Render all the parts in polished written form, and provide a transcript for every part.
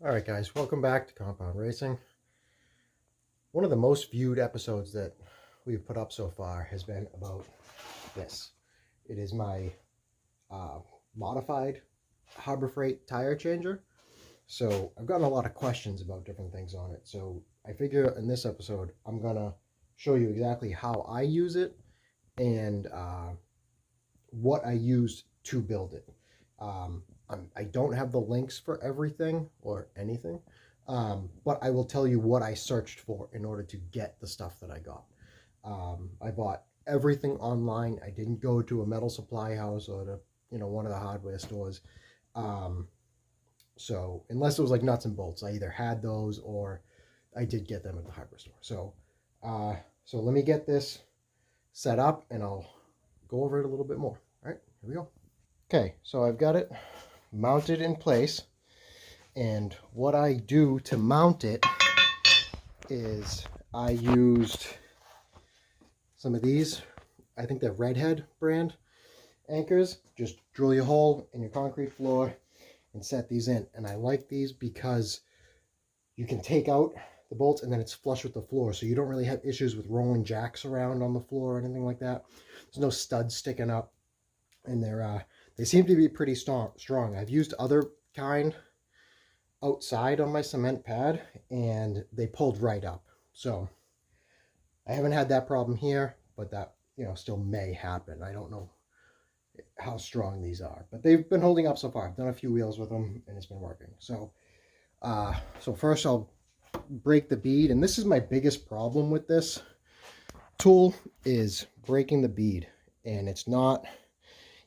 All right, guys, welcome back to Compound Racing. One of the most viewed episodes that we've put up so far has been about this. It is my modified Harborfreight tire changer. So I've gotten a lot of questions about different things on it. So I figure in this episode, I'm going to show you exactly how I use it and what I use to build it. I don't have the links for everything or anything, but I will tell you what I searched for in order to get the stuff that I got. I bought everything online. I didn't go to a metal supply house or to one of the hardware stores. So unless it was like nuts and bolts, I either had those or I did get them at the hardware store. So let me get this set up and I'll go over it a little bit more. All right, here we go. Okay, so I've got it mounted in place, and what I do to mount it is I used some of these, I think they're Redhead brand anchors. Just drill your hole in your concrete floor and set these in, and I like these because you can take out the bolts and then it's flush with the floor, so you don't really have issues with rolling jacks around on the floor or anything like that. There's no studs sticking up, and they seem to be pretty strong. I've used other kind outside on my cement pad and they pulled right up. So I haven't had that problem here, but that still may happen. I don't know how strong these are, but they've been holding up so far. I've done a few wheels with them and it's been working. So first I'll break the bead, and this is my biggest problem with this tool is breaking the bead, and it's not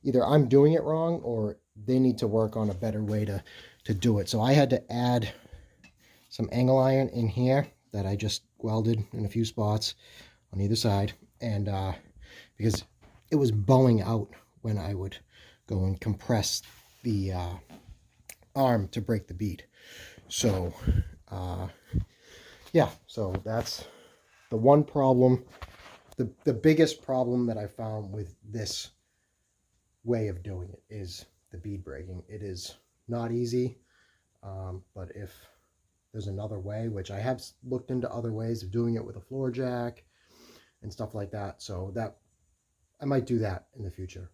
either I'm doing it wrong or they need to work on a better way to do it. So I had to add some angle iron in here that I just welded in a few spots on either side, and because it was bowing out when I would go and compress the arm to break the bead. So yeah, so that's the one problem, the biggest problem that I found with this way of doing it is the bead breaking. It is not easy, but if there's another way, which I have looked into other ways of doing it with a floor jack and stuff like that, so that I might do that in the future.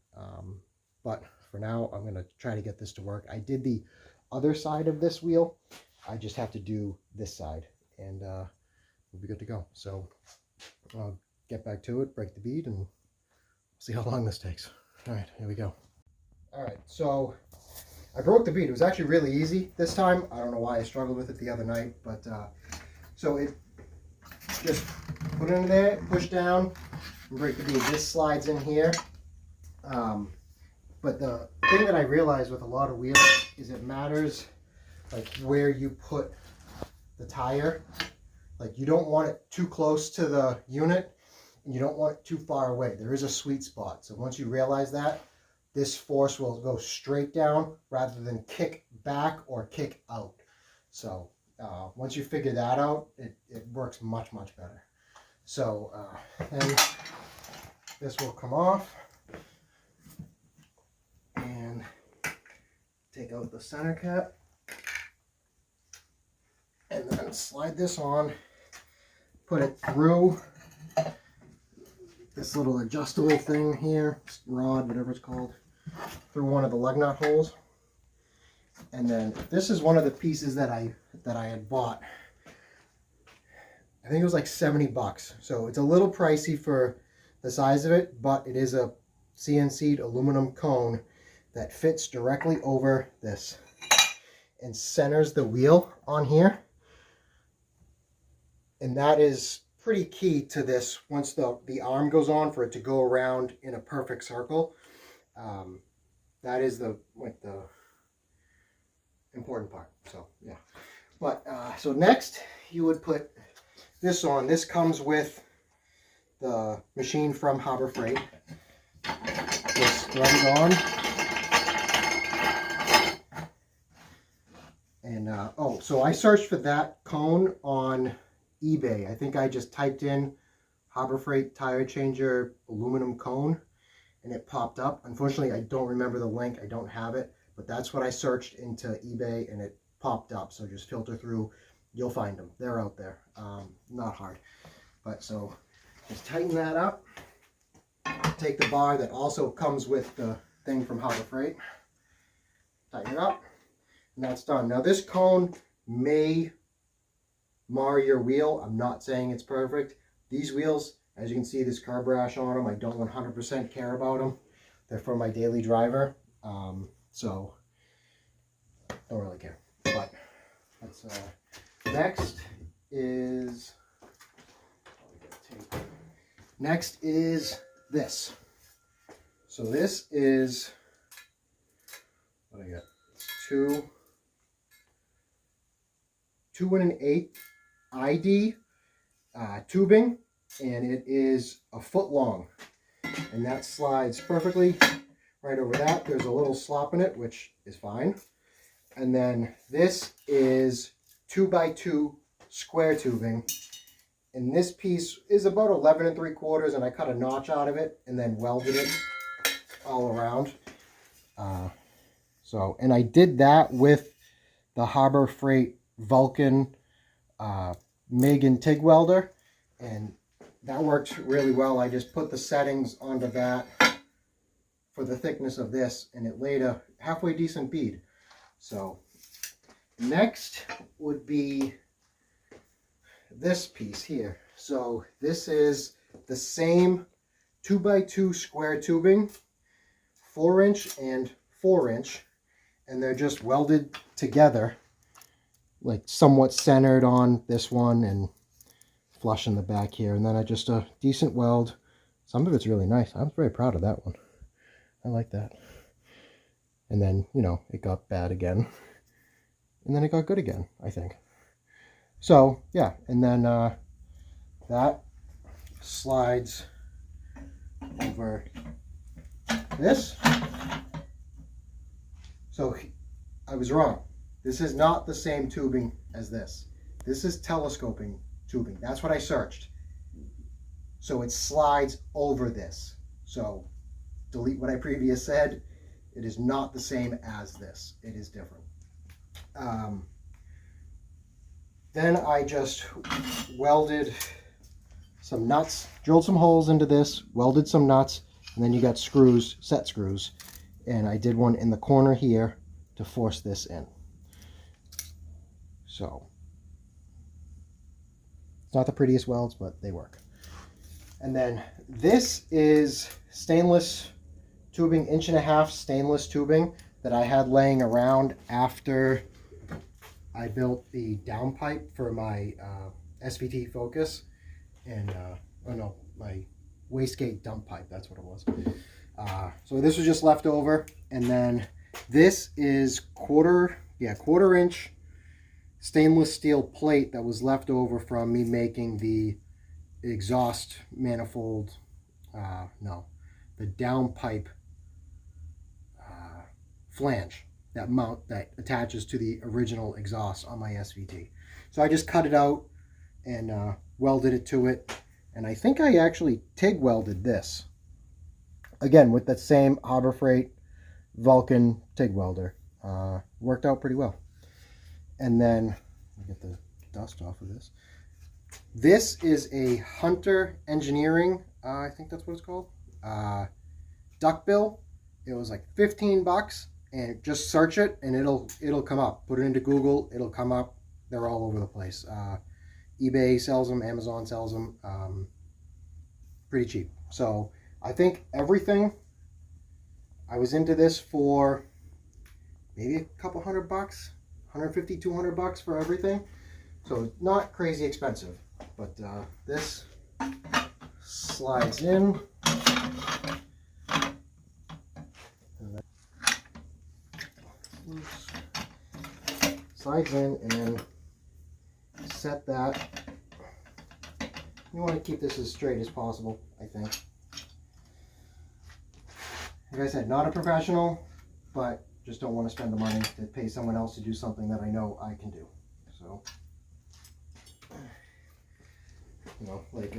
But for now, I'm going to try to get this to work. I did the other side of this wheel. I just have to do this side, and we'll be good to go. So I'll get back to it, break the bead, and see how long this takes. All right, here we go. All right, so I broke the bead. It was actually really easy this time. I don't know why I struggled with it the other night, but so it just put it in there, push down, and break the bead. This slides in here. But the thing that I realized with a lot of wheels is it matters like where you put the tire. Like you don't want it too close to the unit, and you don't want it too far away. There is a sweet spot. So once you realize that, this force will go straight down rather than kick back or kick out. So once you figure that out, it works much, much better. So then this will come off and take out the center cap and then slide this on, put it through this little adjustable thing here, rod, whatever it's called, through one of the lug nut holes. And then this is one of the pieces that I had bought. I think it was like 70 bucks. So it's a little pricey for the size of it, but it is a CNC'd aluminum cone that fits directly over this and centers the wheel on here. And that is pretty key to this. Once the arm goes on, for it to go around in a perfect circle, that is the important part. So yeah, but so next you would put this on. This comes with the machine from Harborfreight. Just thread it on, and oh, so I searched for that cone on eBay. I think I just typed in Harborfreight tire changer aluminum cone and it popped up. Unfortunately, I don't remember the link. I don't have it, but that's what I searched into eBay, and it popped up. So just filter through, you'll find them. They're out there. Not hard. But so just tighten that up. Take the bar that also comes with the thing from Harborfreight. Tighten it up. And that's done. Now this cone may mar your wheel. I'm not saying it's perfect. These wheels, as you can see, this curb rash on them. I don't 100% care about them. They're for my daily driver. So don't really care. But let's next is this. So this is what I got. It's 2 1/8 ID tubing, and it is a foot long, and that slides perfectly right over that. There's a little slop in it, which is fine. And then this is 2x2 square tubing, and this piece is about 11 3/4, and I cut a notch out of it and then welded it all around. And I did that with the Harborfreight Vulcan MIG and TIG welder, and that worked really well. I just put the settings onto that for the thickness of this, and it laid a halfway decent bead. So next would be this piece here. So this is the same 2x2 square tubing, 4-inch and 4-inch, and they're just welded together, like somewhat centered on this one and flush in the back here. And then I just a decent weld. Some of it's really nice. I'm very proud of that one. I like that. And then, you know, it got bad again, and then it got good again, I think. So yeah, and then that slides over this. So I was wrong. This is not the same tubing as this. This is telescoping tubing. That's what I searched. So it slides over this. So delete what I previously said. It is not the same as this. It is different. Then I just welded some nuts, drilled some holes into this, welded some nuts, and then you got screws, set screws. And I did one in the corner here to force this in. So it's not the prettiest welds, but they work. And then this is stainless tubing, 1.5-inch stainless tubing that I had laying around after I built the downpipe for my SVT Focus, and oh no, my wastegate dump pipe, that's what it was. So this was just left over, and then this is quarter-inch stainless steel plate that was left over from me making the exhaust manifold, the downpipe flange that attaches to the original exhaust on my SVT. So I just cut it out and welded it to it, and I think I actually TIG welded this again with that same Harborfreight Vulcan TIG welder. Worked out pretty well. And then get the dust off of this. This is a Hunter Engineering, I think that's what it's called, duckbill. It was like 15 bucks, and just search it and it'll come up. Put it into Google, it'll come up. They're all over the place. eBay sells them, Amazon sells them, pretty cheap. So I think everything, I was into this for maybe a couple $100, 150, 200 bucks for everything. So not crazy expensive, but this slides in. Slides in, and then set that. You want to keep this as straight as possible, I think. Like I said, not a professional, but just don't want to spend the money to pay someone else to do something that I know I can do. So, you know, like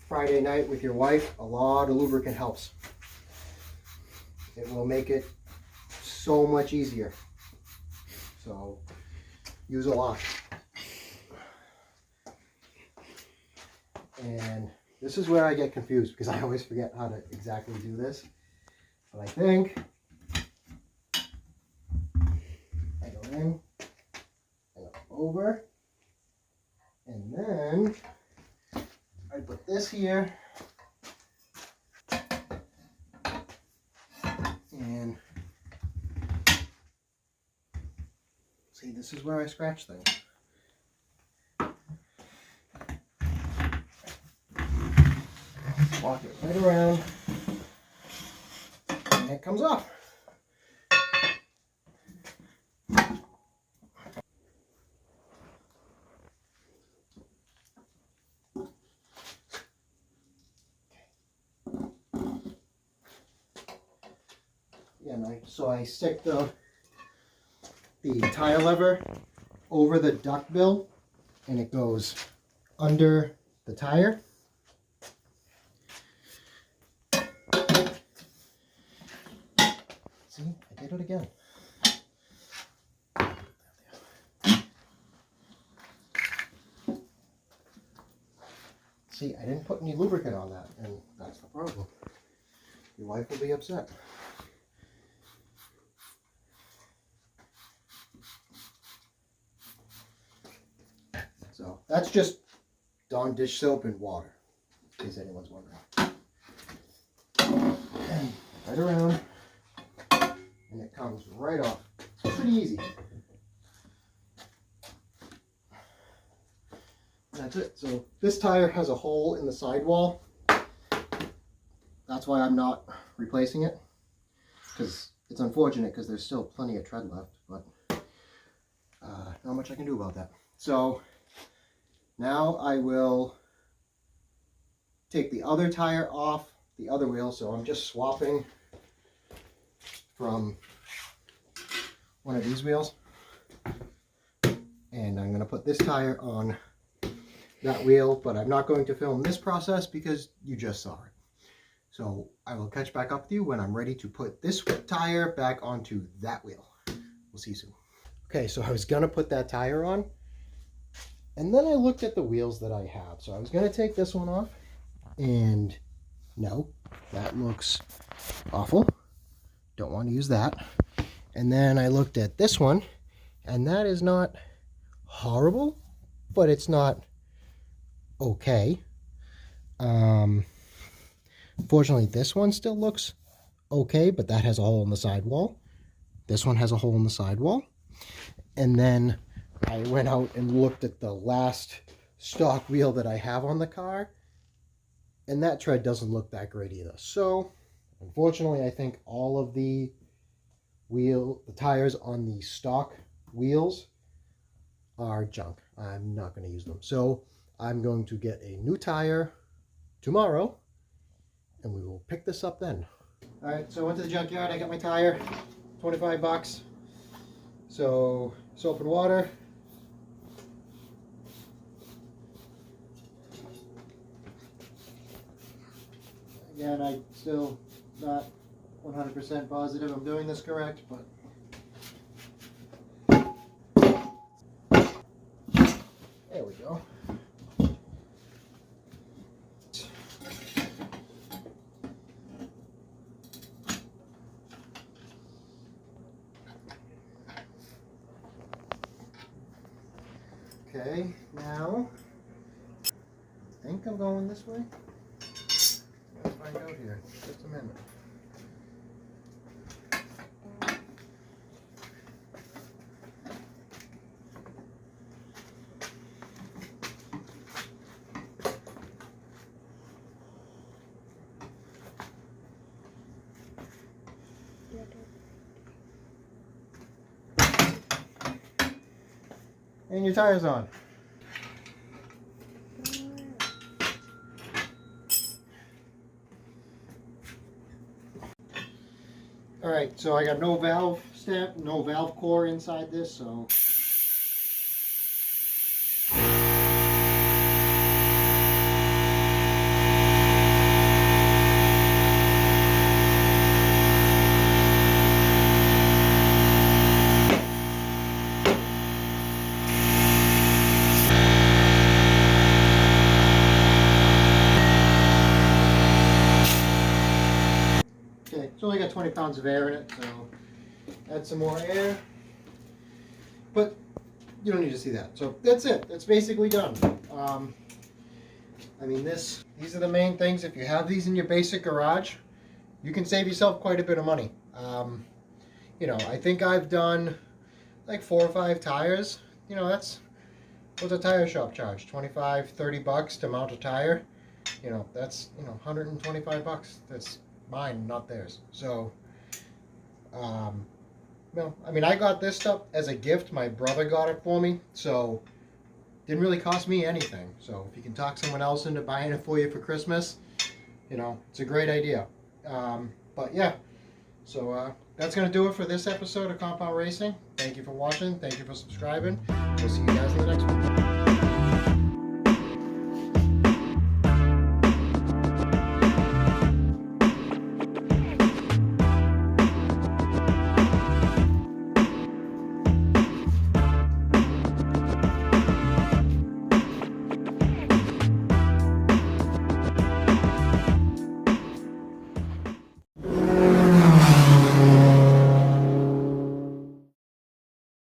Friday night with your wife, a lot of lubricant helps. It will make it so much easier. So use a lot. And this is where I get confused because I always forget how to exactly do this. But I think I go in, I go over, and then I put this here. And see, this is where I scratch things. Walk it right around, and it comes off. Yeah, so I stick the tire lever over the duckbill, and it goes under the tire. See, I did it again. See, I didn't put any lubricant on that, and that's the problem. Your wife will be upset. So that's just Dawn dish soap and water, in case anyone's wondering. And right around, and it comes right off. It's pretty easy. And that's it. So this tire has a hole in the sidewall. That's why I'm not replacing it, because it's unfortunate because there's still plenty of tread left, but not much I can do about that. So now I will take the other tire off the other wheel. So I'm just swapping from one of these wheels, and I'm going to put this tire on that wheel, but I'm not going to film this process because you just saw it. So I will catch back up with you when I'm ready to put this tire back onto that wheel. We'll see you soon. Okay, so I was going to put that tire on, and then I looked at the wheels that I have. So I was going to take this one off, and no, that looks awful. Don't want to use that. And then I looked at this one, and that is not horrible, but it's not okay. Fortunately, this one still looks okay, but that has a hole in the sidewall. This one has a hole in the sidewall. And then I went out and looked at the last stock wheel that I have on the car, and that tread doesn't look that great either. So unfortunately, I think all of the tires on the stock wheels are junk. I'm not going to use them. So I'm going to get a new tire tomorrow, and we will pick this up then. All right, so I went to the junkyard. I got my tire, 25 bucks. So soap and water. Again, I'm still not 100% positive I'm doing this correct, but there we go. Okay, now I think I'm going this way. Let's find out here. Just a minute. And your tire's on. All right, so I got no valve stem, no valve core inside this, so. 20 pounds of air in it, so add some more air. But you don't need to see that. So that's it. That's basically done. I mean, these are the main things. If you have these in your basic garage, you can save yourself quite a bit of money. You know, I think I've done like 4 or 5 tires. You know, what's a tire shop charge? 25, 30 bucks to mount a tire. You know, that's, you know, 125 bucks. That's mine, not theirs. So, no, I mean, I got this stuff as a gift. My brother got it for me, so didn't really cost me anything. So if you can talk someone else into buying it for you for Christmas, you know, it's a great idea. But yeah, so that's going to do it for this episode of Compound Racing. Thank you for watching. Thank you for subscribing. We'll see you guys in the next one.